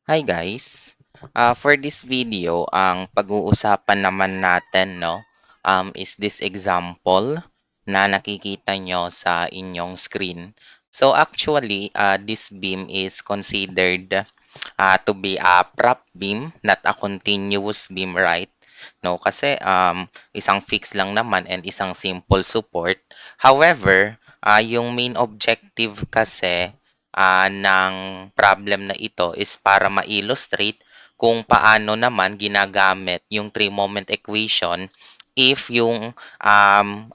Hi guys. For this video, ang pag-uusapan naman natin is this example na nakikita nyo sa inyong screen. So actually, this beam is considered to be a prop beam, not a continuous beam, right? No, kasi isang fix lang naman and isang simple support. However, yung main objective kasi ng problem na ito is para ma-illustrate kung paano naman ginagamit yung three-moment equation if yung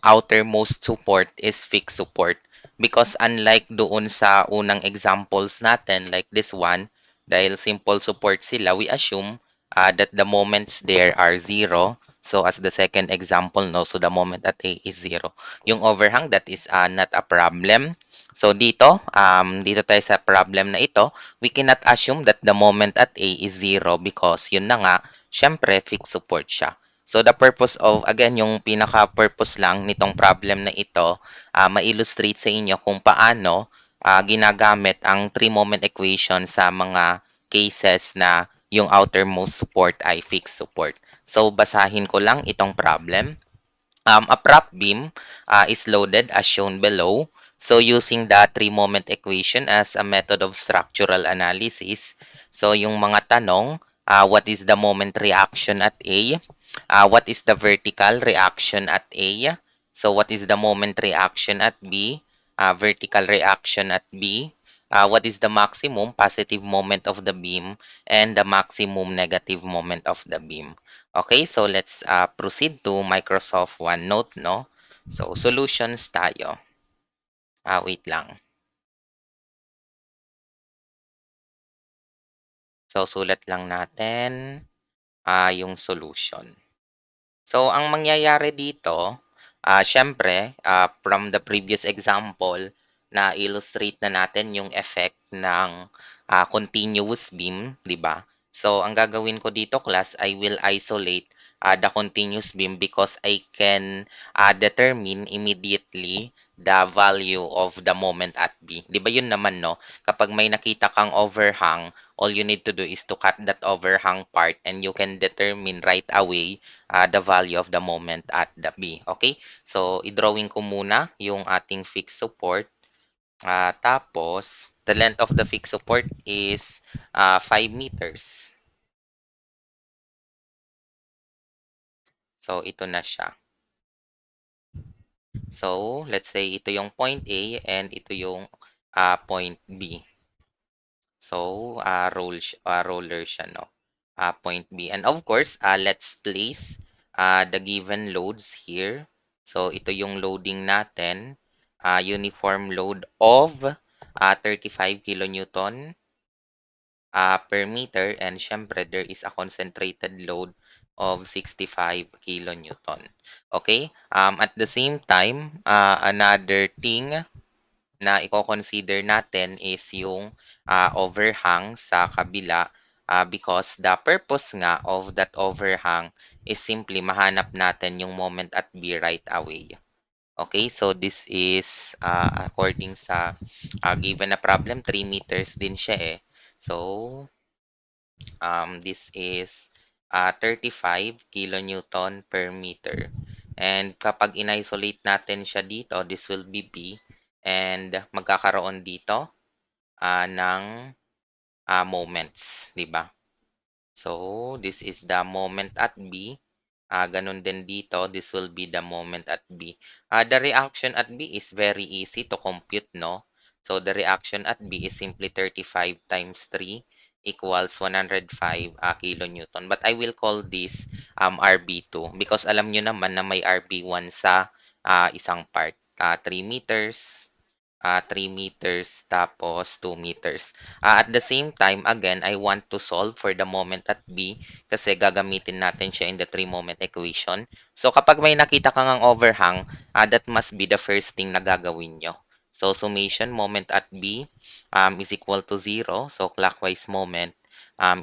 outermost support is fixed support. Because unlike doon sa unang examples natin, like this one, dahil simple support sila, we assume that the moments there are zero. So as the second example, no, so the moment at A is zero. Yung overhang, that is not a problem. So dito tayo sa problem na ito, we cannot assume that the moment at A is zero because yun na nga, syempre fixed support siya. So the purpose of, again, yung pinaka-purpose lang nitong problem na ito, ma-illustrate sa inyo kung paano ginagamit ang three-moment equation sa mga cases na yung outermost support ay fixed support. So basahin ko lang itong problem. A prop beam is loaded as shown below. So using the three-moment equation as a method of structural analysis. So yung mga tanong, what is the moment reaction at A? What is the vertical reaction at A? So what is the moment reaction at B? Vertical reaction at B? What is the maximum positive moment of the beam and the maximum negative moment of the beam? Okay, so let's proceed to Microsoft OneNote, no? So, solutions tayo. Wait lang. So, sulat lang natin yung solution. So, ang mangyayari dito, syempre, from the previous example, na illustrate na natin yung effect ng continuous beam, di ba? So, ang gagawin ko dito, class, I will isolate the continuous beam because I can determine immediately the value of the moment at B. Di ba yun naman, no? Kapag may nakita kang overhang, all you need to do is to cut that overhang part and you can determine right away the value of the moment at the B. Okay? So, i-drawing ko muna yung ating fixed support. Tapos, the length of the fixed support is 5 meters. So, ito na siya. So, let's say ito yung point A and ito yung point B. So, roller siya, no? Point B. And of course, let's place the given loads here. So, ito yung loading natin. Uniform load of 35 kilonewton per meter. And syempre, there is a concentrated load of 65 kilonewton. Okay? At the same time, another thing na i-consider natin is yung overhang sa kabila because the purpose nga of that overhang is simply mahanap natin yung moment at B right away. Okay, so this is according sa given na problem, 3 meters din siya eh. So, this is 35 kilonewton per meter. And kapag in-isolate natin siya dito, this will be B. And magkakaroon dito ng moments, di ba? So, this is the moment at B. Ganun din dito, this will be the moment at B. The reaction at B is very easy to compute, no? So, the reaction at B is simply 35 times 3 equals 105 kilonewton. But I will call this RB2 because alam nyo naman na may RB1 sa isang part. 3 meters, 3 meters, tapos 2 meters. At the same time, again, I want to solve for the moment at B kasi gagamitin natin siya in the three-moment equation. So, kapag may nakita kang ang overhang, that must be the first thing na gagawin nyo. So, summation moment at B is equal to 0. So, clockwise moment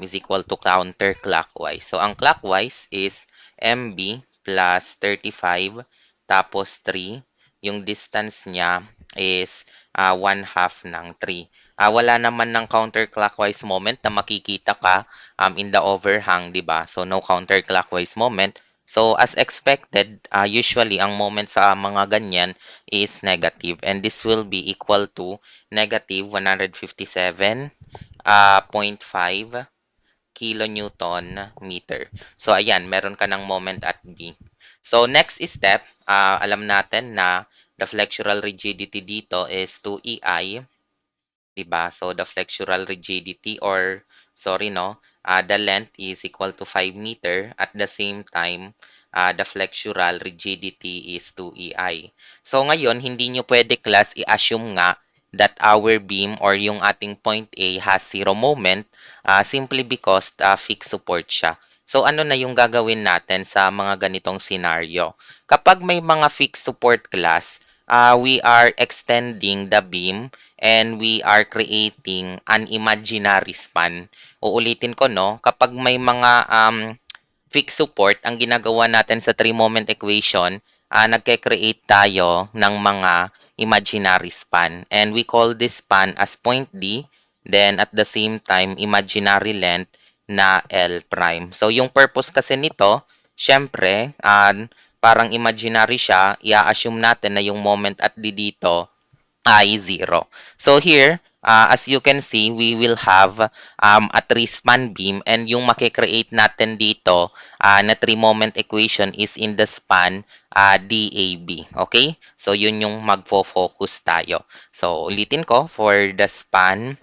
is equal to counterclockwise. So, ang clockwise is MB plus 35 tapos 3. Yung distance niya is 1/2 ng 3. Wala naman ng counterclockwise moment na makikita ka in the overhang, 'di ba? So no counterclockwise moment. So as expected, usually ang moment sa mga ganyan is negative, and this will be equal to negative 157.5 kilonewton meter. So ayan, meron ka ng moment at B. So next step, alam natin na the flexural rigidity dito is 2EI, 'di ba? So the flexural rigidity, or sorry no, the length is equal to 5 meter. At the same time, the flexural rigidity is 2EI. So ngayon, hindi nyo pwede class i-assume nga that our beam or yung ating point A has zero moment, simply because fixed support siya. So ano na yung gagawin natin sa mga ganitong scenario? Kapag may mga fixed support class, we are extending the beam and we are creating an imaginary span. Uulitin ko, no, kapag may mga fixed support, ang ginagawa natin sa three-moment equation, nagke-create tayo ng mga imaginary span. And we call this span as point D, then at the same time, imaginary length na L prime. So, yung purpose kasi nito, syempre, parang imaginary siya, i-assume natin na yung moment at D dito ay zero. So here, as you can see, we will have a three-span beam, and yung makikreate natin dito na three-moment equation is in the span DAB. Okay? So yun yung magfo-focus tayo. So ulitin ko, for the span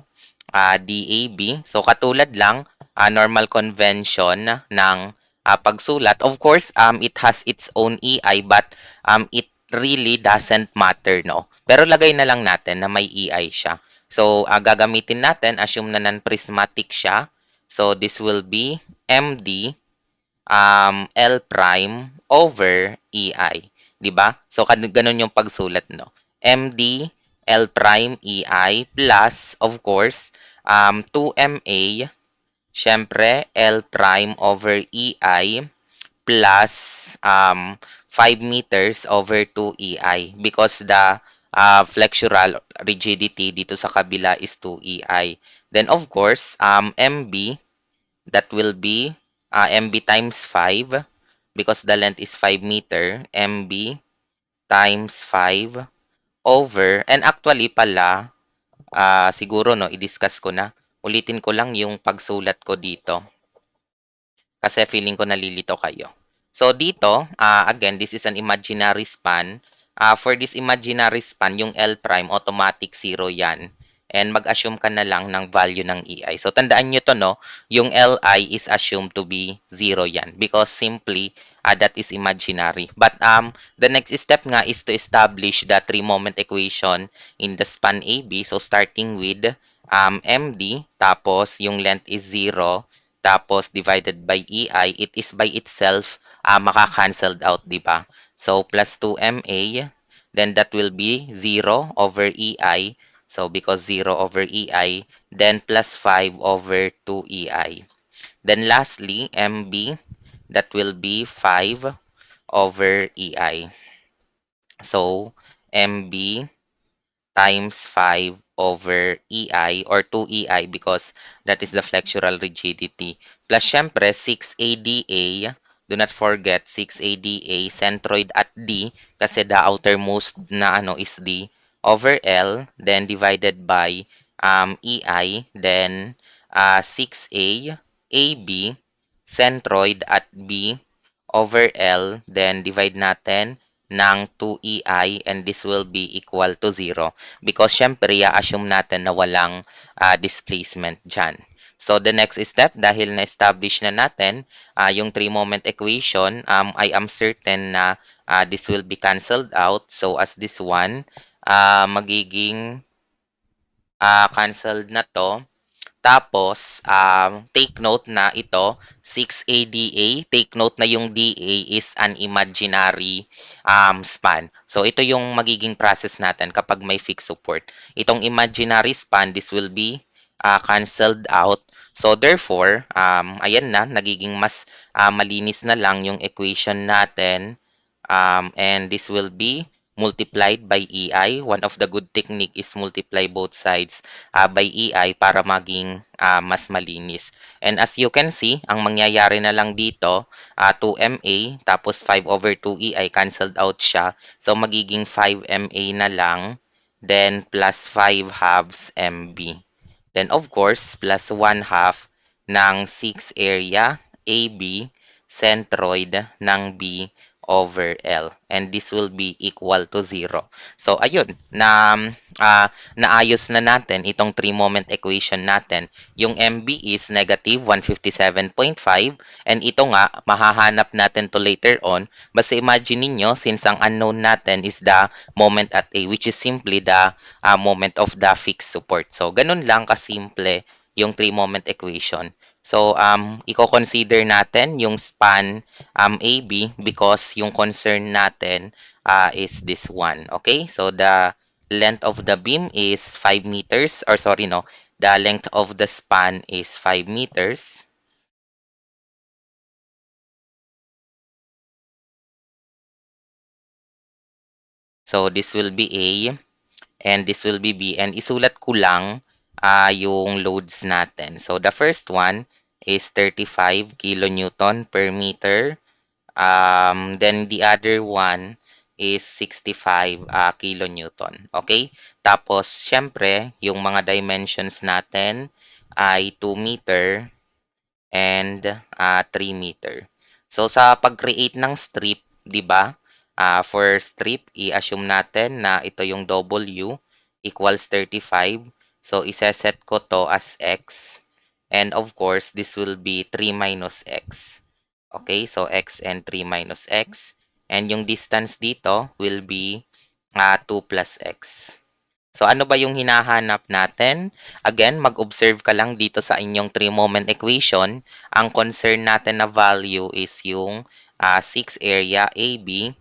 DAB. So katulad lang, normal convention ng pagsulat. Of course, it has its own EI, but it really doesn't matter, no? Pero lagay na lang natin na may EI siya. So, gagamitin natin, assume na non-prismatic siya. So, this will be MD L prime over EI. 'Di ba? So, ganun yung pagsulat, no? MD L prime EI plus, of course, 2MA, syempre, L prime over EI plus 5 meters over 2EI, because the flexural rigidity dito sa kabila is 2EI. Then, of course, MB, that will be MB times 5, because the length is 5 meter. MB times 5 over, and actually pala, siguro no, i-discuss ko na. Ulitin ko lang yung pagsulat ko dito kasi feeling ko nalilito kayo. So dito, again, this is an imaginary span. For this imaginary span, yung L prime, automatic 0 yan. And mag-assume ka na lang ng value ng EI. So tandaan nyo to, no? Yung Li is assumed to be 0 yan, because simply, that is imaginary. But the next step nga is to establish the three-moment equation in the span AB. So starting with MD, tapos yung length is 0, tapos divided by EI, it is by itself maka-cancelled out, di ba? So, plus 2MA, then that will be 0 over EI. So, because 0 over EI, then plus 5 over 2EI. Then lastly, MB, that will be 5 over EI. So, MB times 5 over EI, or 2EI, because that is the flexural rigidity. Plus syempre 6ADA, do not forget 6ADA centroid at D, kasi the outermost na ano is D, over L, then divided by EI, then 6A AB centroid at B over L, then divide natin ng 2EI, and this will be equal to 0, because syempre, assume natin na walang displacement dyan. So, the next step, dahil na-establish na natin yung three-moment equation, I am certain na this will be cancelled out. So, as this one, magiging cancelled na to. Tapos, take note na ito, 6ADA, take note na yung DA is an imaginary span. So, ito yung magiging process natin kapag may fixed support. Itong imaginary span, this will be cancelled out. So, therefore, ayan na, nagiging mas malinis na lang yung equation natin. And this will be multiplied by EI. One of the good technique is multiply both sides by EI para maging mas malinis. And as you can see, ang mangyayari na lang dito, 2MA tapos 5/2 EI canceled out siya. So magiging 5MA na lang, then plus 5/2 MB. Then of course, plus 1/2 ng 6 area AB centroid ng B over L. And this will be equal to 0. So ayun, naayos na natin itong three-moment equation natin. Yung MB is negative 157.5 and ito nga, mahahanap natin to later on. Basta imagine ninyo, since ang unknown natin is the moment at A, which is simply the moment of the fixed support. So ganun lang kasimple yung three-moment equation. So, i-consider natin yung span AB because yung concern natin is this one. Okay? So, the length of the beam is 5 meters or sorry, no, the length of the span is 5 meters. So, this will be A and this will be B. And isulat ko lang yung loads natin. So, the first one is 35 kilonewton per meter. Then the other one is 65 kilonewton. Okay? Tapos, syempre, yung mga dimensions natin ay 2 meter and 3 meter. So, sa pag-create ng strip, di ba? For strip, i-assume natin na ito yung W equals 35. So, iseset ko to as X. And of course, this will be 3 minus X. Okay, so X and 3 minus X. And yung distance dito will be 2 plus X. So ano ba yung hinahanap natin? Again, mag-observe ka lang dito sa inyong three-moment equation. Ang concern natin na value is yung 6 area AB,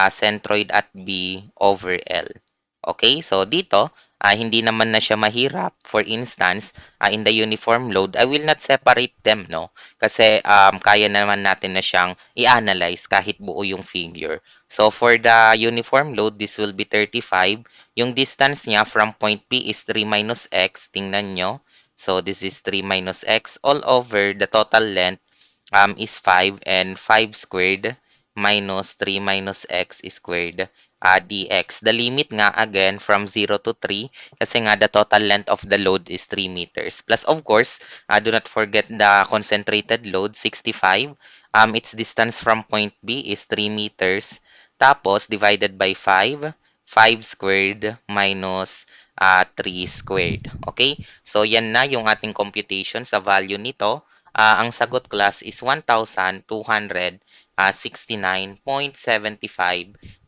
centroid at B over L. Okay, so dito, hindi naman na siya mahirap. For instance, in the uniform load, I will not separate them, no? Kasi kaya naman natin na siyang i-analyze kahit buo yung figure. So for the uniform load, this will be 35. Yung distance niya from point P is 3 minus X. Tingnan nyo. So this is 3 minus X all over the total length is 5 and 5 squared minus 3 minus x squared dx. The limit nga again from 0 to 3 kasi nga the total length of the load is 3 meters. Plus of course, do not forget the concentrated load 65. Its distance from point B is 3 meters. Tapos divided by 5, 5 squared minus 3 squared. Okay? So yan na yung ating computation sa value nito. Ang sagot class is 1,269.75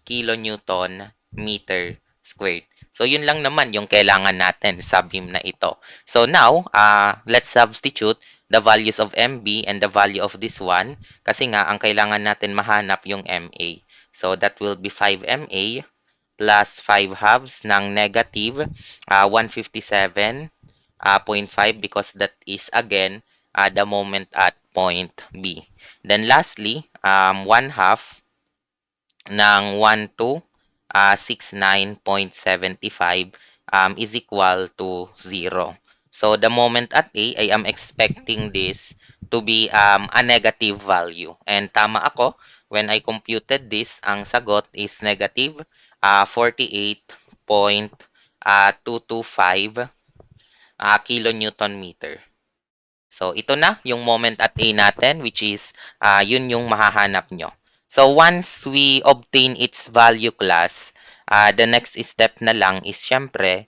kilonewton meter squared. So, yun lang naman yung kailangan natin sa beam na ito. So, now, let's substitute the values of MB and the value of this one. Kasi nga, ang kailangan natin mahanap yung MA. So, that will be 5MA plus 5 halves ng negative 157.5 because that is again the moment at point B. Then lastly, 1 half ng 1269.75 is equal to 0. So the moment at A, I am expecting this to be a negative value. And tama ako, when I computed this, ang sagot is negative 48.225 kilonewton meter. So, ito na yung moment at A natin, which is yun yung mahahanap nyo. So, once we obtain its value class, the next step na lang is syempre,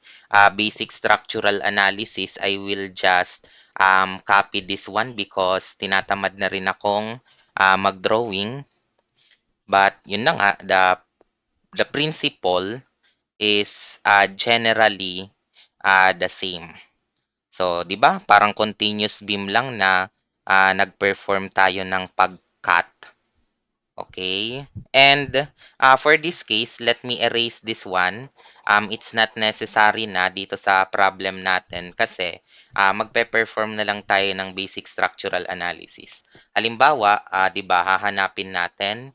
basic structural analysis. I will just copy this one because tinatamad na rin akong mag-drawing. But, yun na nga, the principle is generally the same. So, 'di ba? Parang continuous beam lang na nag-perform tayo ng pag-cut. Okay? And for this case, let me erase this one. It's not necessary na dito sa problem natin kasi magpe-perform na lang tayo ng basic structural analysis. Halimbawa, 'di ba, hahanapin natin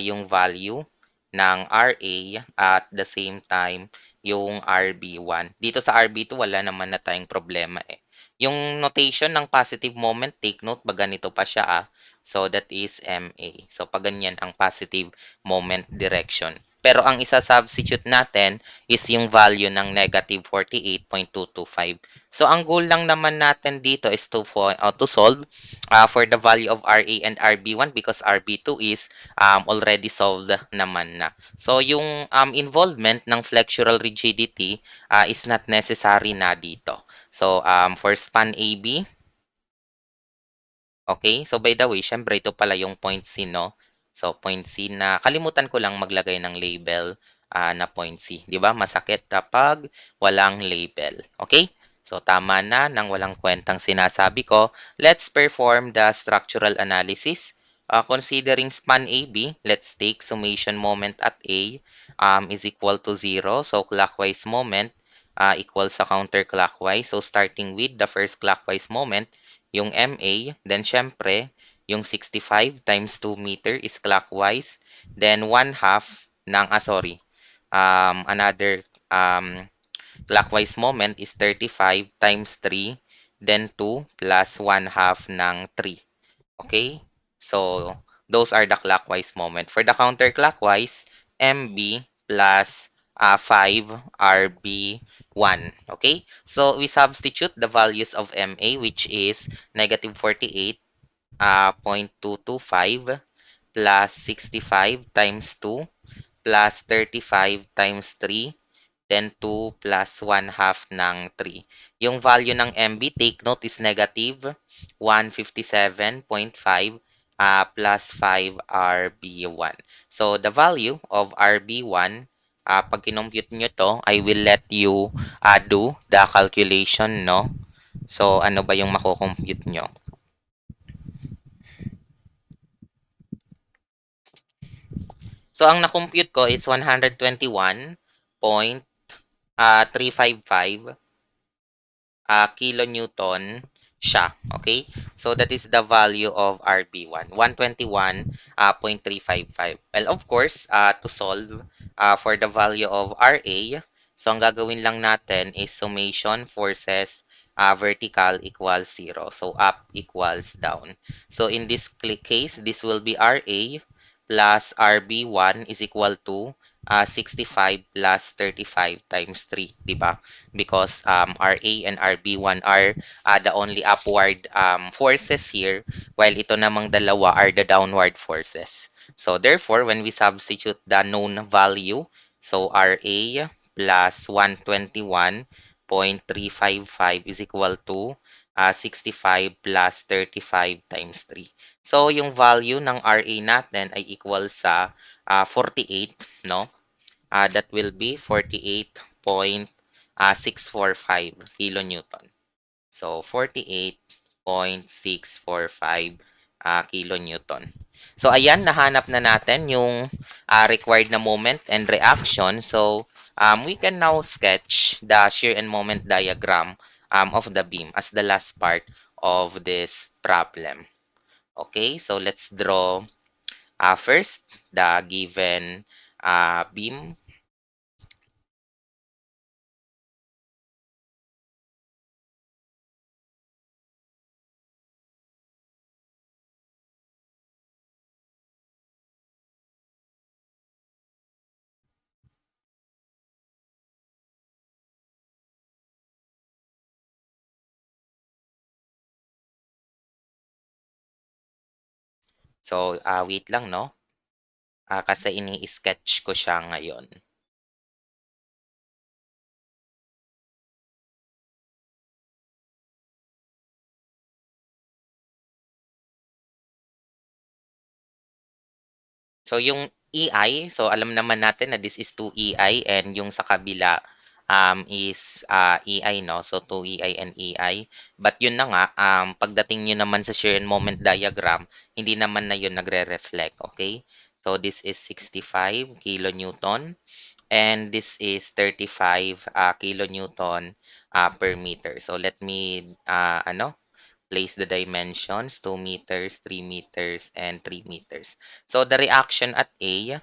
yung value ng RA at the same time yung RB1. Dito sa RB2 wala naman na tayong problema eh. Yung notation ng positive moment, take note, ba ganito pa siya ah. So that is MA. So pag ganyan ang positive moment direction. Pero ang isa-substitute natin is yung value ng negative 48.225. So ang goal lang naman natin dito is to solve for the value of RA and RB1 because RB2 is already solved naman na. So yung involvement ng flexural rigidity is not necessary na dito. So for span AB, okay? So by the way, syempre ito pala yung point C, no? So point C na kalimutan ko lang maglagay ng label na point C. 'Di ba? Masakit kapag walang label. Okay? So tama na nang walang kwentang sinasabi ko. Let's perform the structural analysis. Considering span AB, let's take summation moment at A is equal to 0. So clockwise moment equals sa counterclockwise. So starting with the first clockwise moment, yung MA, then syempre, yung 65 times 2 meter is clockwise. Then 1 half ng, another clockwise moment is 35 times 3, then 2 plus 1 half ng 3. Okay? So, those are the clockwise moment. For the counterclockwise, MB plus 5 RB1. Okay? So, we substitute the values of MA which is negative 48.225 plus 65 times 2 plus 35 times 3 then 2 plus 1 half ng 3. Yung value ng MB, take note, is negative 157.5 plus 5 RB1. So, the value of RB1, pag kinompute nyo to, I will let you do the calculation, no? So, ano ba yung makukompute nyo? So, ang nakompute ko is 121.355 kilonewton siya. Okay? So, that is the value of RB1. 121.355. Well, of course, to solve for the value of RA, so ang gagawin lang natin is summation forces vertical equals 0. So, up equals down. So, in this case, this will be RA plus RB1 is equal to 65 plus 35 times 3, di ba? Because RA and RB1 are the only upward forces here, while ito namang dalawa are the downward forces. So therefore, when we substitute the known value, so RA plus 121.355 is equal to 65 plus 35 times 3. So yung value ng RA natin ay equal sa 48, no? That will be 48.645 kilonewton. So, 48.645 kilonewton. So, ayan, nahanap na natin yung required na moment and reaction. So, we can now sketch the shear and moment diagram of the beam as the last part of this problem. Okay, so let's draw first the given beam. So, wait lang, no? Kasi ini-sketch ko siya ngayon. So, yung EI, so alam naman natin na this is 2 EI and yung sa kabila is EI, no? So, 2 EI and EI. But yun na nga, pagdating nyo naman sa shear and moment diagram, hindi naman na yun nagre-reflect, okay? So, this is 65 kilonewton and this is 35 kilonewton per meter. So, let me, place the dimensions, 2 meters, 3 meters, and 3 meters. So, the reaction at A,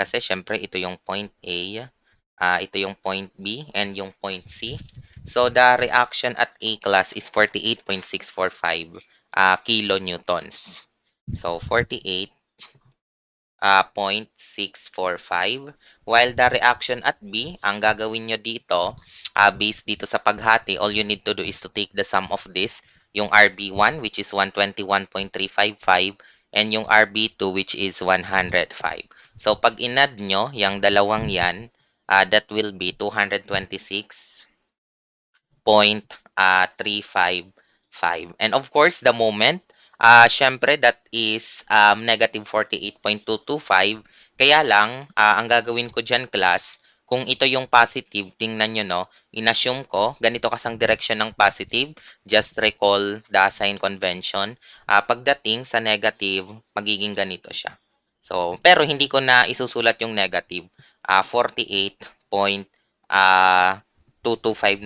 Kasi siyempre ito yung point A, ito yung point B, and yung point C. So the reaction at A class is 48.645 kilonewtons. So 48 0.645. While the reaction at B, ang gagawin nyo dito, based dito sa paghati, all you need to do is to take the sum of this, yung RB1 which is 121.355 and yung RB2 which is 105. So pag inad nyo, yung dalawang yan, that will be 226 0.355. And of course, the moment, syempre that is negative 48.225. Kaya lang, ang gagawin ko dyan class, kung ito yung positive, tingnan nyo no, inassume ko, ganito kasang direction ng positive, just recall the sign convention. Pagdating sa negative, magiging ganito siya. So, pero hindi ko na isusulat yung negative. 48.225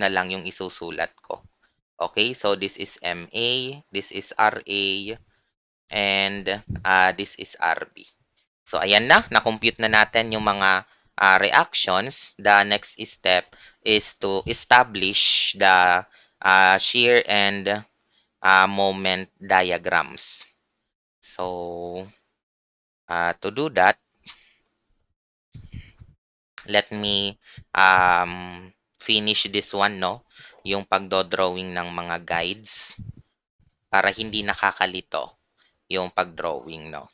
na lang yung isusulat ko. Okay, so this is MA, this is RA, and this is RB. So ayan na-compute na natin yung mga reactions. The next step is to establish the shear and moment diagrams. So to do that, let me finish this one, no? Yung pagdo-drawing ng mga guides para hindi nakakalito yung pag-drawing, no?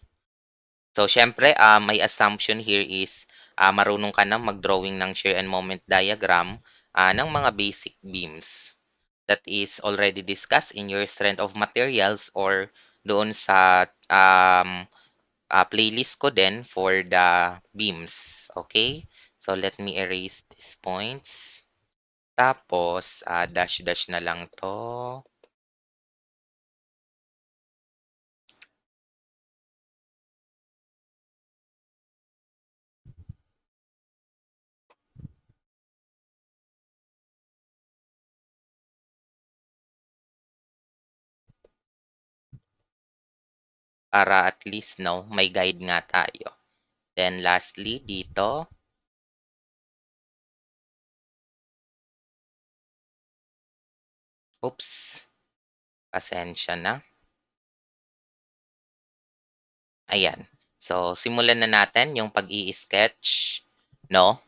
So, syempre, my assumption here is marunong ka na mag-drawing ng shear and moment diagram ng mga basic beams. That is already discussed in your strength of materials or doon sa playlist ko din for the beams. Okay? So, let me erase these points. Tapos, dash-dash na lang to. Para at least, no, may guide nga tayo. Then, lastly, dito, oops, pasensya na. Ayan. So, simulan na natin yung pag-i-sketch, no?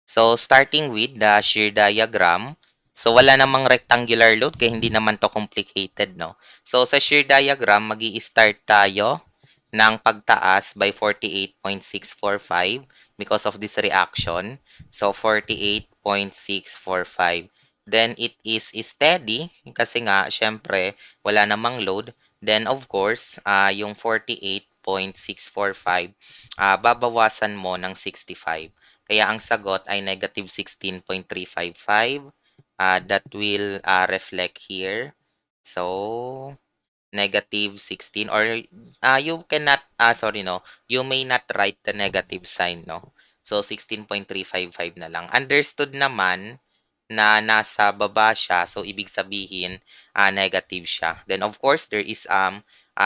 So, starting with the shear diagram. So, wala namang rectangular load kaya hindi naman to complicated, no? So, sa shear diagram, mag start tayo ng pagtaas by 48.645 because of this reaction. So, 48.645. Then, it is steady kasi nga, syempre, wala namang load. Then, of course, yung 48.645, babawasan mo ng 65. Kaya ang sagot ay negative 16.355. That will reflect here. So, negative 16 or you cannot, sorry no, you may not write the negative sign, no? So, 16.355 na lang. Understood naman na nasa baba siya, so ibig sabihin negative siya. Then of course, there is a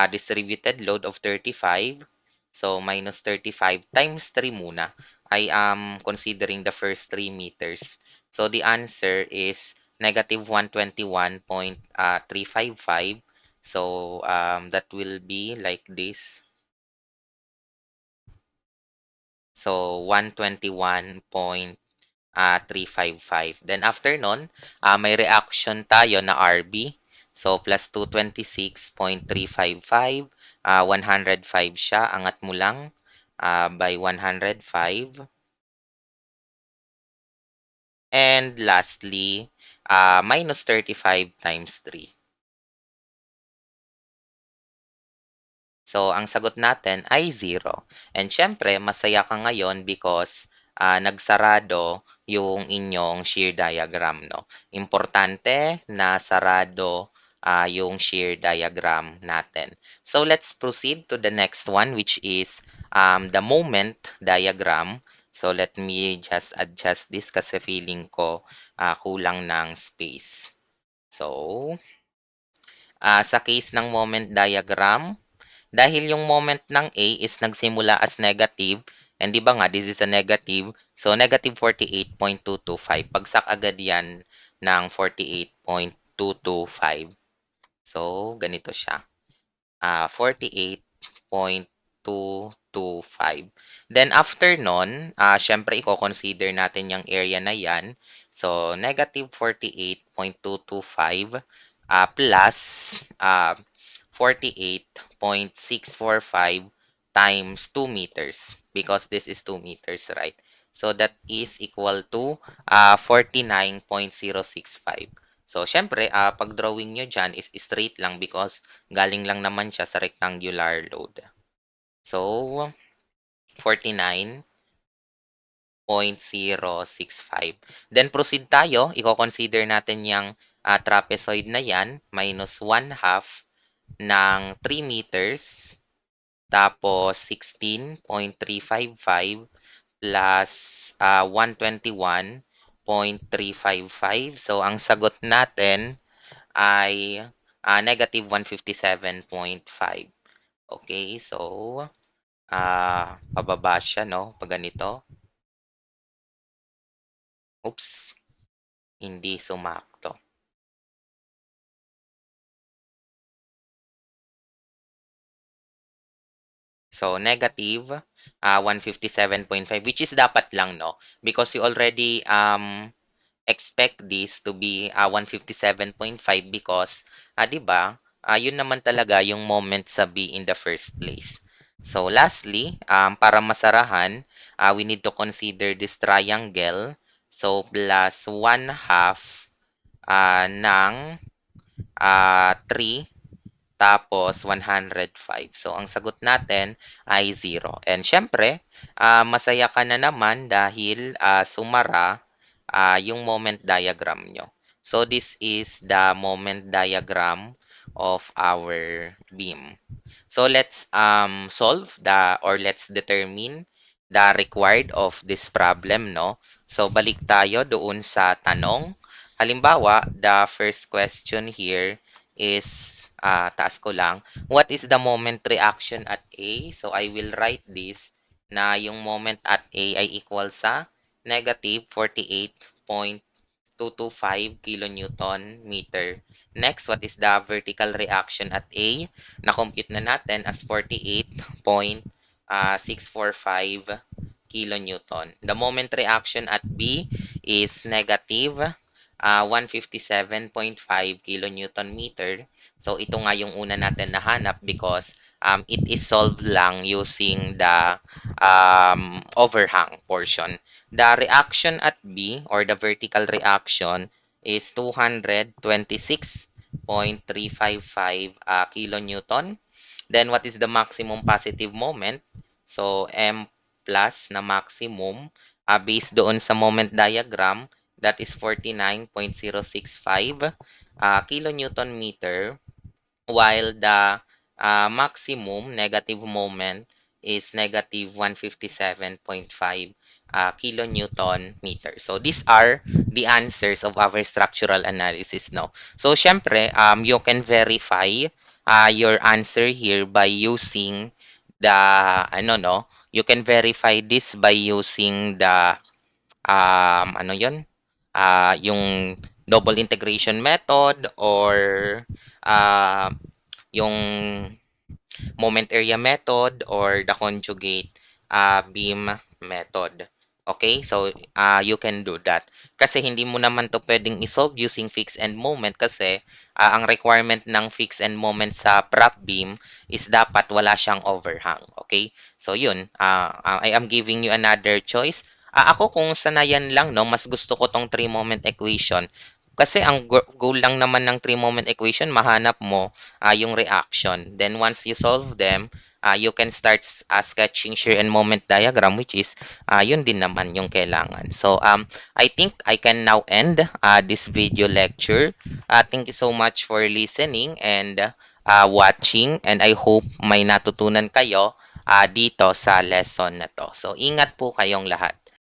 distributed load of 35. So, minus 35 times 3 muna. I am considering the first 3 meters. So, the answer is negative 121.355. So, that will be like this. So, 121.355. Then after nun, may reaction tayo na RB. So, plus 226.355. 105 siya. Angat mo lang by 105. And lastly, minus 35 times 3. So, ang sagot natin ay 0. And syempre, masaya ka ngayon because nagsarado yung inyong shear diagram, no? Importante na sarado yung shear diagram natin. So, let's proceed to the next one which is the moment diagram. So, let me just adjust this kasi feeling ko kulang ng space. So, sa case ng moment diagram, dahil yung moment ng A is nagsimula as negative, And 'di ba nga, this is a negative. So, negative 48.225. Bagsak agad yan ng 48.225. So, ganito siya. 48.225. Then after nun, siyempre iko-consider natin yung area na yan. So, negative 48.225 plus 48.645 times 2 meters because this is 2 meters, right? So, that is equal to 49.065. So, syempre, pag-drawing nyo dyan is straight lang because galing lang naman siya sa rectangular load. So, 49.065. Then proceed tayo, i-consider natin yung trapezoid na yan, minus 1 half ng 3 meters, tapos 16.355 plus 121.355. So, ang sagot natin ay negative 157.5. Okay, so pababa siya, no? Pag ganito. Oops, hindi sumakto. So, negative 157.5, which is dapat lang, no? Because you already expect this to be 157.5 because, 'di ba, yun naman talaga yung moment sa B in the first place. So, lastly, para masarahan, we need to consider this triangle. So, plus 1 half ng 3 tapos 105. So, ang sagot natin ay 0. And syempre, masaya ka na naman dahil sumara yung moment diagram nyo. So, this is the moment diagram of our beam. So, let's solve the or let's determine the required of this problem, no? So, balik tayo doon sa tanong. Halimbawa, the first question here is, taas ko lang, what is the moment reaction at A? So, I will write this na yung moment at A ay equal sa negative 48.225 kilonewton meter. Next, what is the vertical reaction at A? Na-compute na natin as 48.645 kilonewton. The moment reaction at B is negative 157.5 kilonewton meter. So, ito nga yung una natin nahanap because it is solved lang using the overhang portion. The reaction at B or the vertical reaction is 226.355 kilonewton. Then, what is the maximum positive moment? So, M plus na maximum based doon sa moment diagram, that is 49.065 kilonewton meter, while the maximum negative moment is negative 157.5 kilonewton meter. So, these are the answers of our structural analysis, no? So, syempre, you can verify your answer here by using the, ano, no? You can verify this by using the, ano yun? Yung double integration method or uh, yung moment area method or the conjugate beam method. Okay, so you can do that. Kasi hindi mo naman to pwedeng isolve using fixed end moment kasi ang requirement ng fixed end moment sa prop beam is dapat wala siyang overhang. Okay, so yun, I am giving you another choice. Ako kung sanayan lang, no, mas gusto ko tong three moment equation. Kasi ang goal lang naman ng three moment equation, mahanap mo yung reaction. Then once you solve them, you can start sketching shear and moment diagram, which is yun din naman yung kailangan. So I think I can now end this video lecture. Thank you so much for listening and watching, and I hope may natutunan kayo dito sa lesson na to. So ingat po kayong lahat.